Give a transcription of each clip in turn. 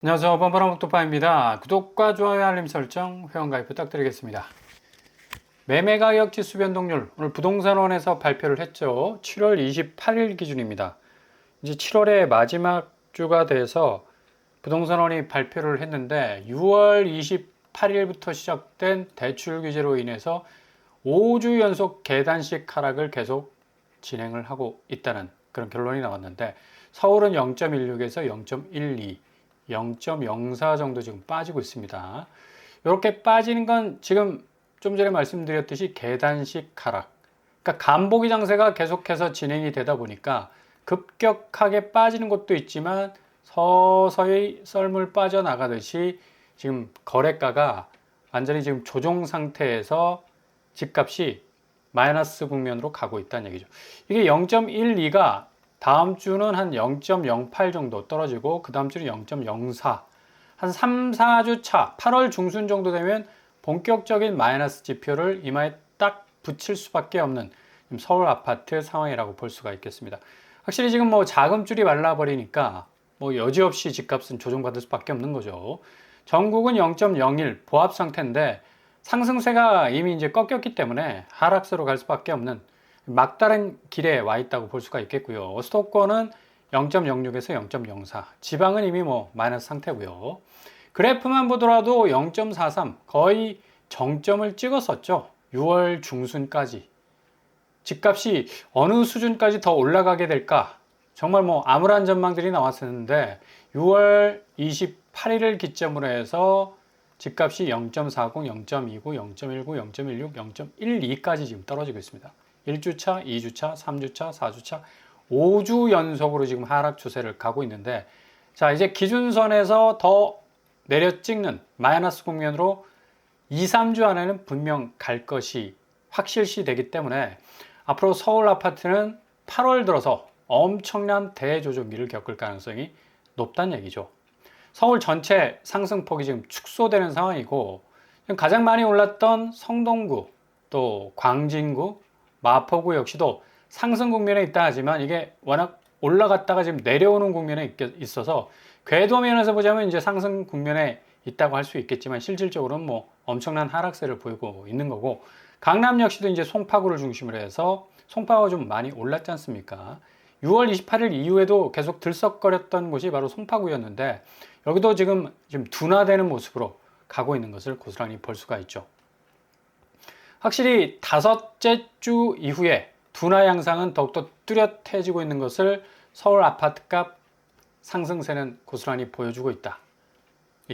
안녕하세요. 범바람 목토파입니다. 구독과 좋아요, 알림 설정, 회원가입 부탁드리겠습니다. 매매가격 지수 변동률, 오늘 부동산원에서 발표를 했죠. 7월 28일 기준입니다. 이제 7월의 마지막 주가 돼서 부동산원이 발표를 했는데 6월 28일부터 시작된 대출 규제로 인해서 5주 연속 계단식 하락을 계속 진행을 하고 있다는 그런 결론이 나왔는데, 서울은 0.16에서 0.12, 0.04 정도 지금 빠지고 있습니다. 이렇게 빠지는 건 지금 좀 전에 말씀드렸듯이 계단식 하락, 그러니까 간보기 장세가 계속해서 진행이 되다 보니까 급격하게 빠지는 것도 있지만 서서히 썰물 빠져나가듯이 지금 거래가가 완전히 지금 조정 상태에서 집값이 마이너스 국면으로 가고 있다는 얘기죠. 이게 0.12가 다음 주는 한 0.08 정도 떨어지고 그 다음 주는 0.04, 한 3, 4주 차 8월 중순 정도 되면 본격적인 마이너스 지표를 이마에 딱 붙일 수밖에 없는 서울 아파트 상황이라고 볼 수가 있겠습니다. 확실히 지금 뭐 자금줄이 말라버리니까 뭐 여지없이 집값은 조정받을 수밖에 없는 거죠. 전국은 0.01 보합 상태인데 상승세가 이미 이제 꺾였기 때문에 하락세로 갈 수밖에 없는 막다른 길에 와 있다고 볼 수가 있겠고요. 수도권은 0.06에서 0.04, 지방은 이미 뭐 마이너스 상태고요. 그래프만 보더라도 0.43 거의 정점을 찍었었죠. 6월 중순까지. 집값이 어느 수준까지 더 올라가게 될까? 정말 뭐 암울한 전망들이 나왔었는데 6월 28일을 기점으로 해서 집값이 0.40, 0.29, 0.19, 0.16, 0.12까지 지금 떨어지고 있습니다. 1주차, 2주차, 3주차, 4주차, 5주 연속으로 지금 하락 추세를 가고 있는데, 자, 이제 기준선에서 더 내려 찍는 마이너스 국면으로 2, 3주 안에는 분명 갈 것이 확실시 되기 때문에 앞으로 서울 아파트는 8월 들어서 엄청난 대조정기를 겪을 가능성이 높다는 얘기죠. 서울 전체 상승폭이 지금 축소되는 상황이고, 가장 많이 올랐던 성동구, 또 광진구, 마포구 역시도 상승 국면에 있다 하지만 이게 워낙 올라갔다가 지금 내려오는 국면에 있어서 궤도면에서 보자면 이제 상승 국면에 있다고 할 수 있겠지만 실질적으로는 뭐 엄청난 하락세를 보이고 있는 거고, 강남 역시도 이제 송파구를 중심으로 해서 송파구가 좀 많이 올랐지 않습니까? 6월 28일 이후에도 계속 들썩거렸던 곳이 바로 송파구였는데 여기도 지금 둔화되는 모습으로 가고 있는 것을 고스란히 볼 수가 있죠. 확실히 다섯째 주 이후에 둔화 양상은 더욱더 뚜렷해지고 있는 것을 서울 아파트값 상승세는 고스란히 보여주고 있다.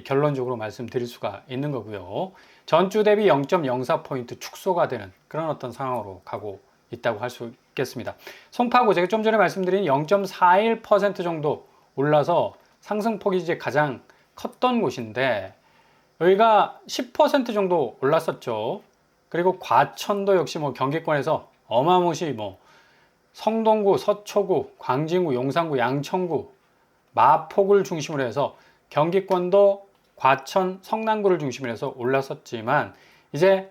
결론적으로 말씀드릴 수가 있는 거고요. 전주 대비 0.04포인트 축소가 되는 그런 어떤 상황으로 가고 있다고 할 수 있겠습니다. 송파구 제가 좀 전에 말씀드린 0.41% 정도 올라서 상승폭이 이제 가장 컸던 곳인데 여기가 10% 정도 올랐었죠. 그리고 과천도 역시 뭐 경기권에서 어마무시 뭐 성동구, 서초구, 광진구, 용산구, 양천구, 마포구를 중심으로 해서 경기권도 과천, 성남구를 중심으로 해서 올랐었지만 이제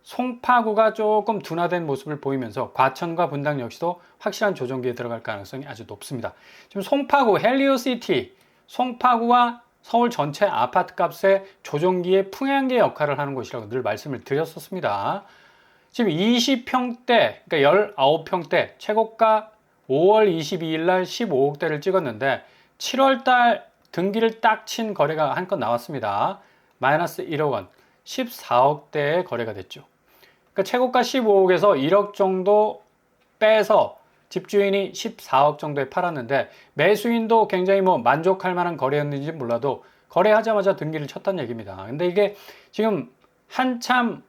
송파구가 조금 둔화된 모습을 보이면서 과천과 분당 역시도 확실한 조정기에 들어갈 가능성이 아주 높습니다. 지금 송파구, 헬리오시티, 송파구와 서울 전체 아파트 값의 조정기의 풍향계 역할을 하는 곳이라고 늘 말씀을 드렸었습니다. 지금 20평대, 그러니까 19평대 최고가 5월 22일 날 15억대를 찍었는데 7월달 등기를 딱 친 거래가 한 건 나왔습니다. 마이너스 1억 원, 14억대의 거래가 됐죠. 그러니까 최고가 15억에서 1억 정도 빼서 집주인이 14억 정도에 팔았는데 매수인도 굉장히 뭐 만족할 만한 거래였는지 몰라도 거래하자마자 등기를 쳤다는 얘기입니다. 근데 이게 지금 한참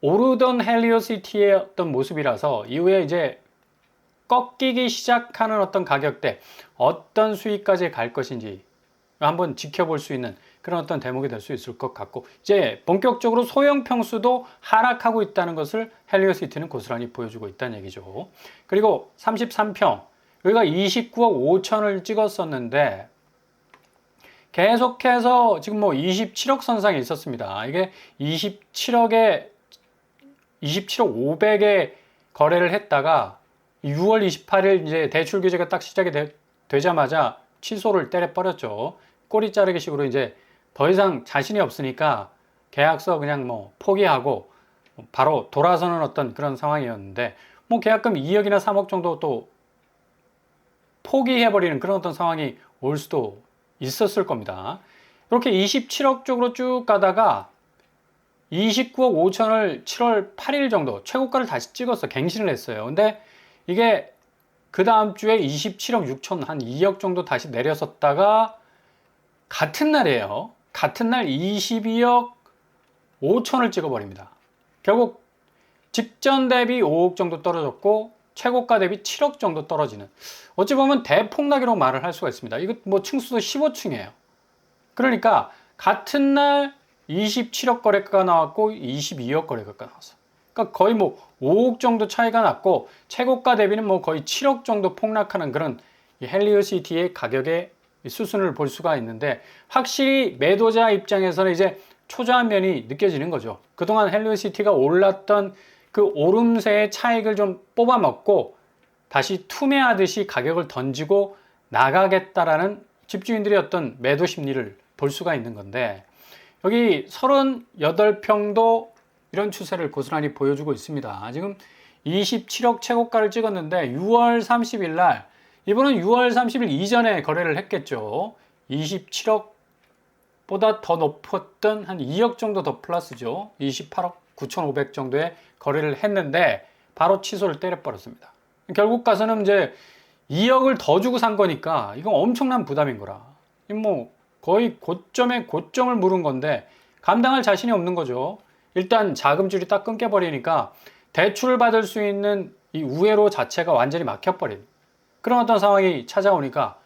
오르던 헬리오시티의 어떤 모습이라서 이후에 이제 꺾이기 시작하는 어떤 가격대, 어떤 수익까지 갈 것인지 한번 지켜볼 수 있는 그런 어떤 대목이 될 수 있을 것 같고, 이제 본격적으로 소형 평수도 하락하고 있다는 것을 헬리오시티는 고스란히 보여주고 있다는 얘기죠. 그리고 33평, 여기가 29억 5천을 찍었었는데 계속해서 지금 뭐 27억 선상에 있었습니다. 이게 27억 500에 거래를 했다가 6월 28일 이제 대출 규제가 딱 시작이 되자마자 취소를 때려버렸죠. 꼬리 자르기 식으로 이제 더 이상 자신이 없으니까 계약서 그냥 뭐 포기하고 바로 돌아서는 어떤 그런 상황이었는데, 뭐 계약금 2억이나 3억 정도 또 포기해버리는 그런 어떤 상황이 올 수도 있었을 겁니다. 이렇게 27억 쪽으로 쭉 가다가 29억 5천을 7월 8일 정도 최고가를 다시 찍어서 갱신을 했어요. 근데 이게 그 다음 주에 27억 6천, 한 2억 정도 다시 내렸었다가 같은 날이에요. 같은 날 22억 5천을 찍어버립니다. 결국 직전 대비 5억 정도 떨어졌고 최고가 대비 7억 정도 떨어지는, 어찌 보면 대폭락이라고 말을 할 수가 있습니다. 이거 뭐 층수도 15층이에요. 그러니까 같은 날 27억 거래가가 나왔고 22억 거래가가 나왔어. 그러니까 거의 뭐 5억 정도 차이가 났고 최고가 대비는 뭐 거의 7억 정도 폭락하는 그런 헬리오시티의 가격의 수순을 볼 수가 있는데, 확실히 매도자 입장에서는 이제 초조한 면이 느껴지는 거죠. 그동안 헬리오시티가 올랐던 그 오름세의 차익을 좀 뽑아먹고 다시 투매하듯이 가격을 던지고 나가겠다라는 집주인들의 어떤 매도 심리를 볼 수가 있는 건데, 여기 38평도 이런 추세를 고스란히 보여주고 있습니다. 지금 27억 최고가를 찍었는데 6월 30일 날, 이번은 6월 30일 이전에 거래를 했겠죠. 27억보다 더 높았던 한 2억 정도 더 플러스죠. 28억 9,500 정도의 거래를 했는데 바로 취소를 때려버렸습니다. 결국 가서는 이제 2억을 더 주고 산 거니까 이건 엄청난 부담인 거라. 뭐 거의 고점에 고점을 물은 건데 감당할 자신이 없는 거죠. 일단 자금줄이 딱 끊겨버리니까 대출을 받을 수 있는 이 우회로 자체가 완전히 막혀버린 그런 어떤 상황이 찾아오니까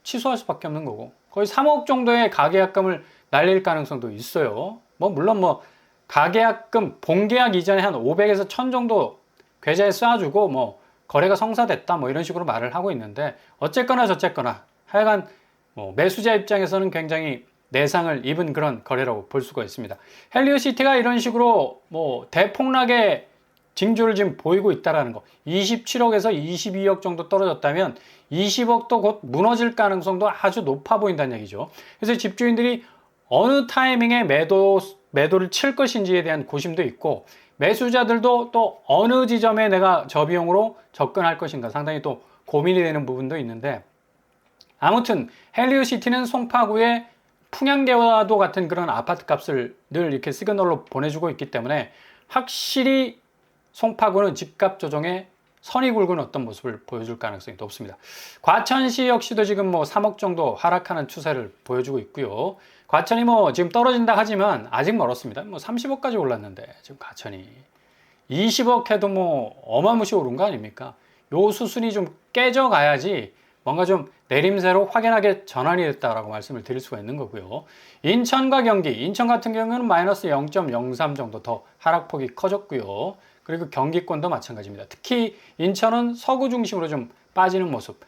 취소할 수밖에 없는 거고, 거의 3억 정도의 가계약금을 날릴 가능성도 있어요. 뭐 물론 뭐 가계약금 본계약 이전에 한 500에서 1000 정도 계좌에 쏴주고 뭐 거래가 성사됐다 뭐 이런 식으로 말을 하고 있는데, 어쨌거나 저쨌거나 하여간 뭐 매수자 입장에서는 굉장히 내상을 입은 그런 거래라고 볼 수가 있습니다. 헬리오시티가 이런 식으로 뭐 대폭락의 징조를 지금 보이고 있다라는 거, 27억에서 22억 정도 떨어졌다면 20억도 곧 무너질 가능성도 아주 높아 보인다는 얘기죠. 그래서 집주인들이 어느 타이밍에 매도를 칠 것인지에 대한 고심도 있고, 매수자들도 또 어느 지점에 내가 저비용으로 접근할 것인가 상당히 또 고민이 되는 부분도 있는데, 아무튼 헬리오시티는 송파구의 풍양계와도 같은 그런 아파트 값을 늘 이렇게 시그널로 보내주고 있기 때문에 확실히 송파구는 집값 조정에 선이 굵은 어떤 모습을 보여줄 가능성이 높습니다. 과천시 역시도 지금 뭐 3억 정도 하락하는 추세를 보여주고 있고요. 과천이 뭐 지금 떨어진다 하지만 아직 멀었습니다. 뭐 30억까지 올랐는데 지금 과천이 20억 해도 뭐 어마무시 오른 거 아닙니까? 요 수순이 좀 깨져가야지 뭔가 좀 내림세로 확연하게 전환이 됐다라고 말씀을 드릴 수가 있는 거고요. 인천과 경기, 인천 같은 경우는 마이너스 0.03 정도 더 하락폭이 커졌고요. 그리고 경기권도 마찬가지입니다. 특히 인천은 서구 중심으로 좀 빠지는 모습,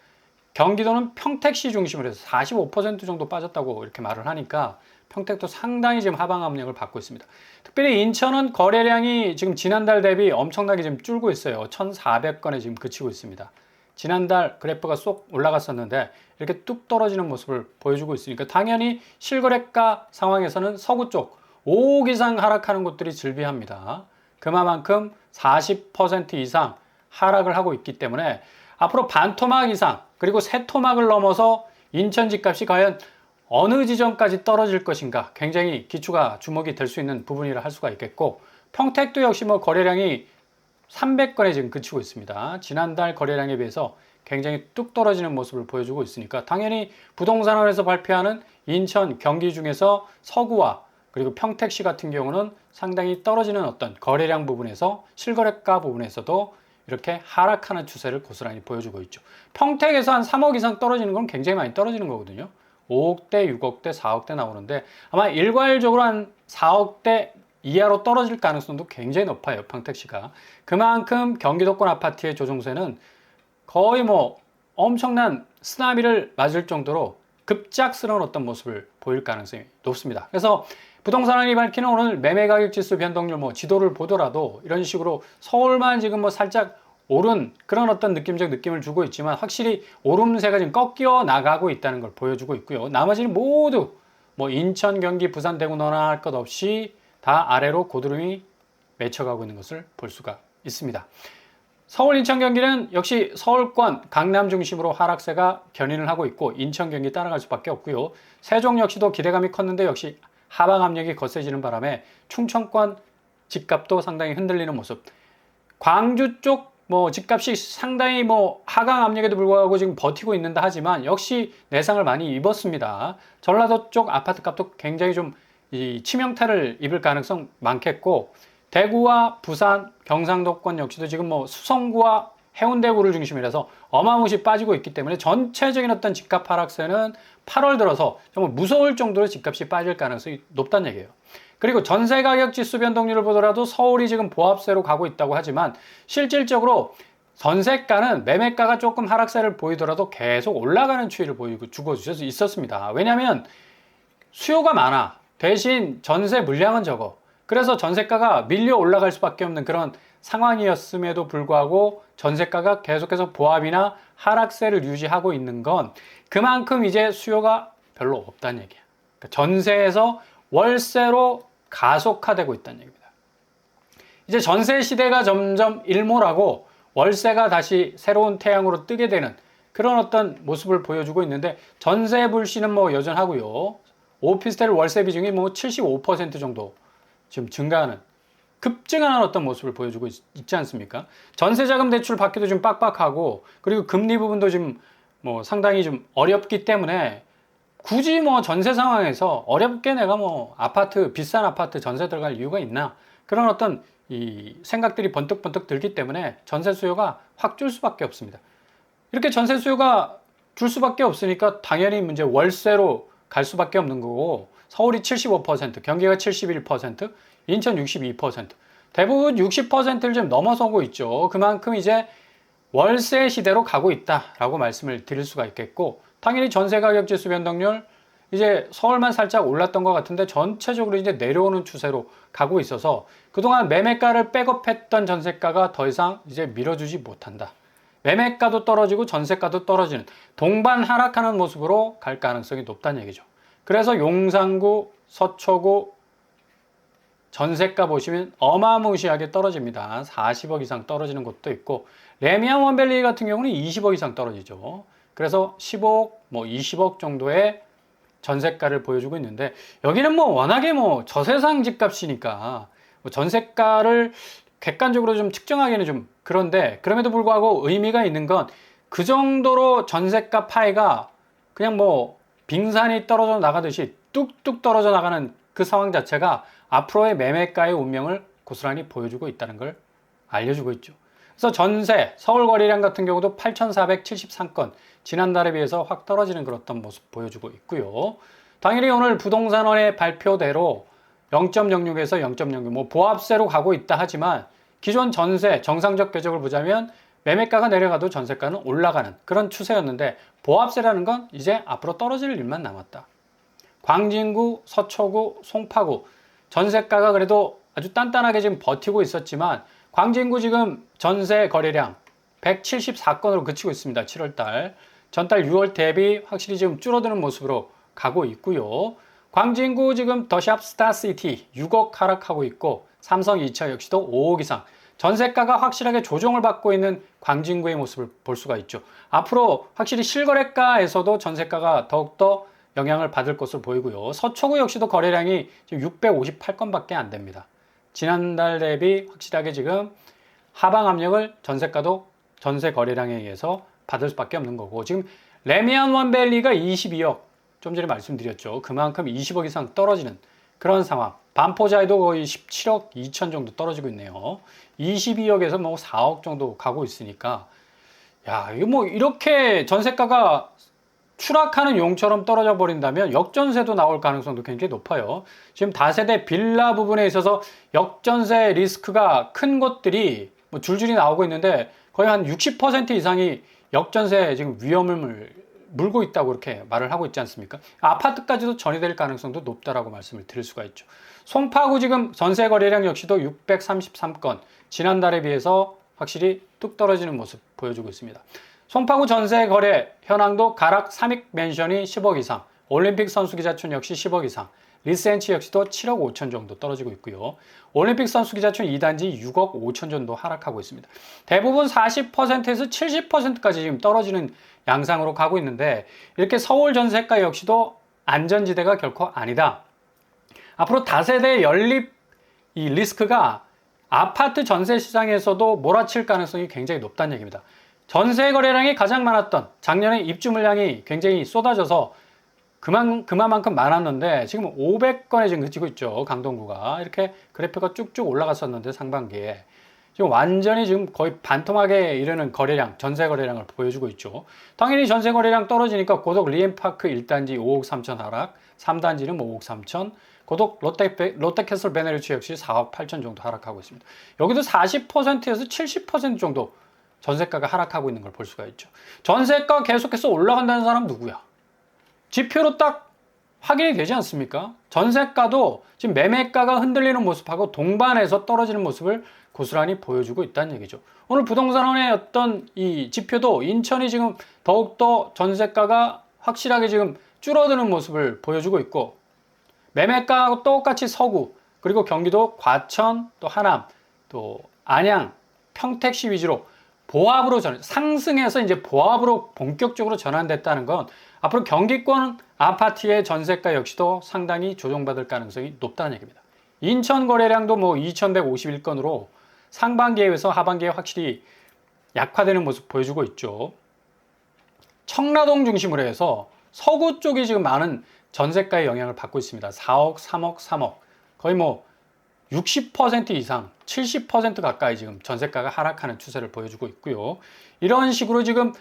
경기도는 평택시 중심으로 해서 45% 정도 빠졌다고 이렇게 말을 하니까 평택도 상당히 지금 하방 압력을 받고 있습니다. 특별히 인천은 거래량이 지금 지난달 대비 엄청나게 지금 줄고 있어요. 1,400건에 지금 그치고 있습니다. 지난달 그래프가 쏙 올라갔었는데 이렇게 뚝 떨어지는 모습을 보여주고 있으니까 당연히 실거래가 상황에서는 서구 쪽 5억 이상 하락하는 곳들이 즐비합니다. 그만큼 40% 이상 하락을 하고 있기 때문에 앞으로 반토막 이상 그리고 세 토막을 넘어서 인천 집값이 과연 어느 지점까지 떨어질 것인가 굉장히 기초가 주목이 될 수 있는 부분이라 할 수가 있겠고, 평택도 역시 뭐 거래량이 300건에 지금 그치고 있습니다. 지난달 거래량에 비해서 굉장히 뚝 떨어지는 모습을 보여주고 있으니까 당연히 부동산원에서 발표하는 인천, 경기 중에서 서구와 그리고 평택시 같은 경우는 상당히 떨어지는 어떤 거래량 부분에서 실거래가 부분에서도 이렇게 하락하는 추세를 고스란히 보여주고 있죠. 평택에서 한 3억 이상 떨어지는 건 굉장히 많이 떨어지는 거거든요. 5억대, 6억대, 4억대 나오는데 아마 일괄적으로 한 4억대 이하로 떨어질 가능성도 굉장히 높아요. 평택시가. 그만큼 경기도권 아파트의 조정세는 거의 뭐 엄청난 쓰나미를 맞을 정도로 급작스러운 어떤 모습을 보일 가능성이 높습니다. 그래서 부동산원이 밝히는 오늘 매매가격 지수 변동률 뭐 지도를 보더라도 이런 식으로 서울만 지금 뭐 살짝 오른 그런 어떤 느낌적 느낌을 주고 있지만 확실히 오름세가 지금 꺾여 나가고 있다는 걸 보여주고 있고요. 나머지는 모두 뭐 인천, 경기, 부산, 대구 너나 할 것 없이 다 아래로 고드름이 맺혀가고 있는 것을 볼 수가 있습니다. 서울, 인천, 경기는 역시 서울권, 강남 중심으로 하락세가 견인을 하고 있고 인천, 경기 따라갈 수밖에 없고요. 세종 역시도 기대감이 컸는데 역시 하방 압력이 거세지는 바람에 충청권 집값도 상당히 흔들리는 모습. 광주 쪽 뭐 집값이 상당히 뭐 하강 압력에도 불구하고 지금 버티고 있는다 하지만 역시 내상을 많이 입었습니다. 전라도 쪽 아파트 값도 굉장히 좀 이 치명타를 입을 가능성 많겠고 대구와 부산, 경상도권 역시도 지금 뭐 수성구와 해운대구를 중심으로 해서 어마무시 빠지고 있기 때문에 전체적인 어떤 집값 하락세는 8월 들어서 정말 무서울 정도로 집값이 빠질 가능성이 높다는 얘기예요. 그리고 전세 가격 지수 변동률을 보더라도 서울이 지금 보합세로 가고 있다고 하지만 실질적으로 전세가는 매매가가 조금 하락세를 보이더라도 계속 올라가는 추이를 보여주고 있었습니다. 왜냐하면 수요가 많아. 대신 전세 물량은 적어. 그래서 전세가가 밀려 올라갈 수밖에 없는 그런 상황이었음에도 불구하고 전세가가 계속해서 보합이나 하락세를 유지하고 있는 건 그만큼 이제 수요가 별로 없다는 얘기야. 그러니까 전세에서 월세로 가속화되고 있다는 얘기입니다. 이제 전세 시대가 점점 일몰하고 월세가 다시 새로운 태양으로 뜨게 되는 그런 어떤 모습을 보여주고 있는데 전세 불씨는 뭐 여전하고요. 오피스텔 월세 비중이 뭐 75% 정도 지금 증가하는 급증하는 어떤 모습을 보여주고 있지 않습니까? 전세자금 대출 받기도 좀 빡빡하고 그리고 금리 부분도 지금 뭐 상당히 좀 어렵기 때문에 굳이 뭐 전세 상황에서 어렵게 내가 뭐 아파트 비싼 아파트 전세 들어갈 이유가 있나 그런 어떤 이 생각들이 번뜩번뜩 들기 때문에 전세 수요가 확 줄 수밖에 없습니다. 이렇게 전세 수요가 줄 수밖에 없으니까 당연히 문제 월세로 갈 수밖에 없는 거고 서울이 75%, 경기가 71%, 인천 62%, 대부분 60%를 좀 넘어서고 있죠. 그만큼 이제 월세 시대로 가고 있다라고 말씀을 드릴 수가 있겠고 당연히 전세 가격 지수 변동률 이제 서울만 살짝 올랐던 것 같은데 전체적으로 이제 내려오는 추세로 가고 있어서 그동안 매매가를 백업했던 전세가가 더 이상 이제 밀어주지 못한다. 매매가도 떨어지고 전세가도 떨어지는 동반 하락하는 모습으로 갈 가능성이 높다는 얘기죠. 그래서 용산구, 서초구 전세가 보시면 어마무시하게 떨어집니다. 40억 이상 떨어지는 곳도 있고 레미안 원밸리 같은 경우는 20억 이상 떨어지죠. 그래서 15억, 뭐 20억 정도의 전세가를 보여주고 있는데 여기는 뭐 워낙에 뭐 저세상 집값이니까 뭐 전세가를 객관적으로 좀 측정하기는 좀 그런데 그럼에도 불구하고 의미가 있는 건 그 정도로 전세가 파이가 그냥 뭐 빙산이 떨어져 나가듯이 뚝뚝 떨어져 나가는 그 상황 자체가 앞으로의 매매가의 운명을 고스란히 보여주고 있다는 걸 알려주고 있죠. 그래서 전세, 서울 거래량 같은 경우도 8,473건, 지난달에 비해서 확 떨어지는 그런 모습 보여주고 있고요. 당연히 오늘 부동산원의 발표대로 0.06에서 0.06, 뭐 보합세로 가고 있다 하지만 기존 전세 정상적 궤적을 보자면 매매가가 내려가도 전세가는 올라가는 그런 추세였는데 보합세라는 건 이제 앞으로 떨어질 일만 남았다. 광진구, 서초구, 송파구 전세가가 그래도 아주 단단하게 지금 버티고 있었지만 광진구 지금 전세 거래량 174건으로 그치고 있습니다. 7월달. 전달 6월 대비 확실히 지금 줄어드는 모습으로 가고 있고요. 광진구 지금 더샵 스타시티 6억 하락하고 있고 삼성 2차 역시도 5억 이상. 전세가가 확실하게 조정을 받고 있는 광진구의 모습을 볼 수가 있죠. 앞으로 확실히 실거래가에서도 전세가가 더욱더 영향을 받을 것으로 보이고요. 서초구 역시도 거래량이 지금 658건밖에 안 됩니다. 지난달 대비 확실하게 지금 하방 압력을 전세가도 전세 거래량에 의해서 받을 수밖에 없는 거고 지금 레미안 원밸리가 22억 좀 전에 말씀드렸죠. 그만큼 20억 이상 떨어지는 그런 상황. 반포자이도 거의 17억 2천 정도 떨어지고 있네요. 22억에서 뭐 4억 정도 가고 있으니까 야 이거 뭐 이렇게 전세가가 추락하는 용처럼 떨어져 버린다면 역전세도 나올 가능성도 굉장히 높아요. 지금 다세대 빌라 부분에 있어서 역전세 리스크가 큰 곳들이 뭐 줄줄이 나오고 있는데 거의 한 60% 이상이 역전세 지금 위험을 물고 있다고 이렇게 말을 하고 있지 않습니까? 아파트까지도 전이될 가능성도 높다라고 말씀을 드릴 수가 있죠. 송파구 지금 전세 거래량 역시도 633건, 지난달에 비해서 확실히 뚝 떨어지는 모습 보여주고 있습니다. 송파구 전세 거래 현황도 가락 3익 맨션이 10억 이상, 올림픽 선수기자촌 역시 10억 이상, 리센치 역시도 7억 5천 정도 떨어지고 있고요. 올림픽 선수기자촌 2단지 6억 5천 정도 하락하고 있습니다. 대부분 40%에서 70%까지 지금 떨어지는 양상으로 가고 있는데, 이렇게 서울 전세가 역시도 안전지대가 결코 아니다. 앞으로 다세대 연립 이 리스크가 아파트 전세 시장에서도 몰아칠 가능성이 굉장히 높다는 얘기입니다. 전세 거래량이 가장 많았던 작년에 입주 물량이 굉장히 쏟아져서 그만큼 많았는데 지금 500건에 지금 그치고 있죠. 강동구가 이렇게 그래프가 쭉쭉 올라갔었는데 상반기에 지금 완전히 지금 거의 반토막에 이르는 거래량, 전세 거래량을 보여주고 있죠. 당연히 전세 거래량 떨어지니까 고덕 리엠파크 1단지 5억 3천 하락, 3단지는 5억 3천, 고덕 롯데캐슬 베네리츠 역시 4억 8천 정도 하락하고 있습니다. 여기도 40%에서 70% 정도 전세가가 하락하고 있는 걸 볼 수가 있죠. 전세가 계속해서 올라간다는 사람 누구야? 지표로 딱 확인이 되지 않습니까? 전세가도 지금 매매가가 흔들리는 모습하고 동반해서 떨어지는 모습을 고스란히 보여주고 있다는 얘기죠. 오늘 부동산원의 어떤 이 지표도 인천이 지금 더욱더 전세가가 확실하게 지금 줄어드는 모습을 보여주고 있고, 매매가하고 똑같이 서구, 그리고 경기도 과천, 또 하남, 또 안양, 평택시 위주로 보합으로 상승해서 이제 보합으로 본격적으로 전환됐다는 건 앞으로 경기권 아파트의 전세가 역시도 상당히 조정받을 가능성이 높다는 얘기입니다. 인천 거래량도 뭐 2151건으로 상반기에 비해서 하반기에 확실히 약화되는 모습 보여주고 있죠. 청라동 중심으로 해서 서구 쪽이 지금 많은 전세가의 영향을 받고 있습니다. 4억, 3억, 3억. 거의 뭐 60% 이상, 70% 가까이 지금 전세가가 하락하는 추세를 보여주고 있고요. 이런 식으로 지금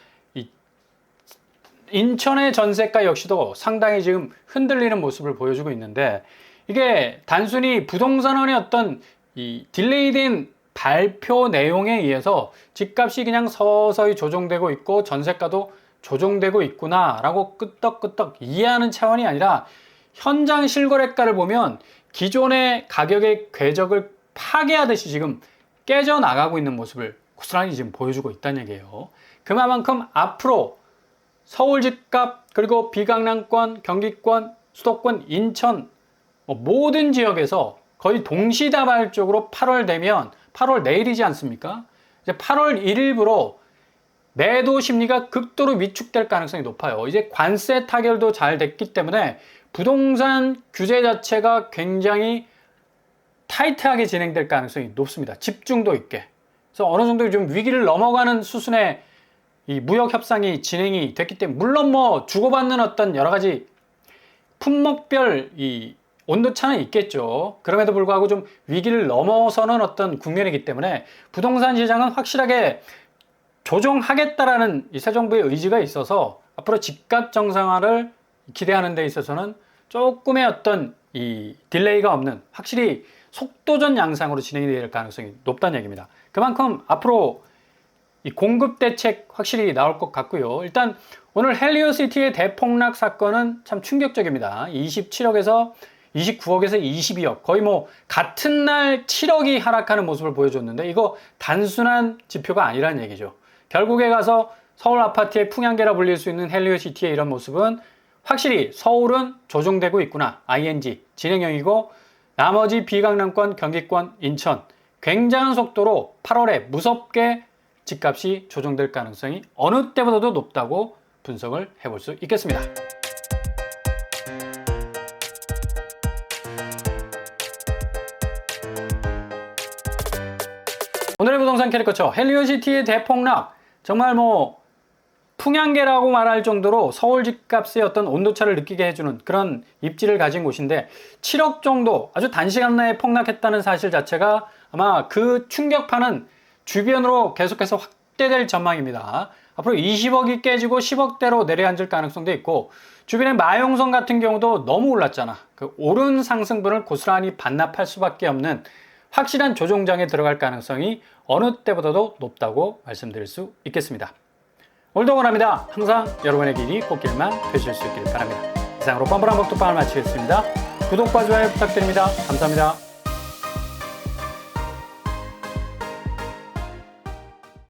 인천의 전세가 역시도 상당히 지금 흔들리는 모습을 보여주고 있는데, 이게 단순히 부동산원의 어떤 이 딜레이된 발표 내용에 의해서 집값이 그냥 서서히 조정되고 있고 전세가도 조정되고 있구나라고 끄떡끄떡 이해하는 차원이 아니라, 현장 실거래가를 보면 기존의 가격의 궤적을 파괴하듯이 지금 깨져나가고 있는 모습을 고스란히 지금 보여주고 있다는 얘기예요. 그만큼 앞으로 서울 집값, 그리고 비강남권, 경기권, 수도권, 인천 모든 지역에서 거의 동시다발적으로 8월 되면, 8월 내일이지 않습니까? 이제 8월 1일부로 매도 심리가 극도로 위축될 가능성이 높아요. 이제 관세 타결도 잘 됐기 때문에 부동산 규제 자체가 굉장히 타이트하게 진행될 가능성이 높습니다. 집중도 있게. 그래서 어느 정도 좀 위기를 넘어가는 수준의 이 무역 협상이 진행이 됐기 때문에, 물론 뭐 주고받는 어떤 여러 가지 품목별 이 온도차는 있겠죠. 그럼에도 불구하고 좀 위기를 넘어서는 어떤 국면이기 때문에 부동산 시장은 확실하게 조정하겠다라는 이 새 정부의 의지가 있어서 앞으로 집값 정상화를 기대하는 데 있어서는 조금의 어떤 이 딜레이가 없는 확실히 속도전 양상으로 진행이 될 가능성이 높다는 얘기입니다. 그만큼 앞으로 이 공급 대책 확실히 나올 것 같고요. 일단 오늘 헬리오시티의 대폭락 사건은 참 충격적입니다. 27억에서 29억에서 22억, 거의 뭐 같은 날 7억이 하락하는 모습을 보여줬는데, 이거 단순한 지표가 아니라는 얘기죠. 결국에 가서 서울 아파트의 풍향계라 불릴 수 있는 헬리오시티의 이런 모습은 확실히 서울은 조정되고 있구나, ING 진행형이고, 나머지 비강남권, 경기권, 인천 굉장한 속도로 8월에 무섭게 집값이 조정될 가능성이 어느 때보다도 높다고 분석을 해볼 수 있겠습니다. 오늘의 부동산 캐리커처, 헬리오시티의 대폭락, 정말 뭐 풍향계라고 말할 정도로 서울 집값의 어떤 온도차를 느끼게 해주는 그런 입지를 가진 곳인데, 7억 정도 아주 단시간 내에 폭락했다는 사실 자체가 아마 그 충격파는 주변으로 계속해서 확대될 전망입니다. 앞으로 20억이 깨지고 10억대로 내려앉을 가능성도 있고, 주변의 마용성 같은 경우도 너무 올랐잖아. 그 오른 상승분을 고스란히 반납할 수밖에 없는 확실한 조정장에 들어갈 가능성이 어느 때보다도 높다고 말씀드릴 수 있겠습니다. 오늘도 원합니다. 항상 여러분의 길이 꽃길만 되실 수 있길 바랍니다. 이상으로 뻔뻔한 복덕방을 마치겠습니다. 구독과 좋아요 부탁드립니다. 감사합니다.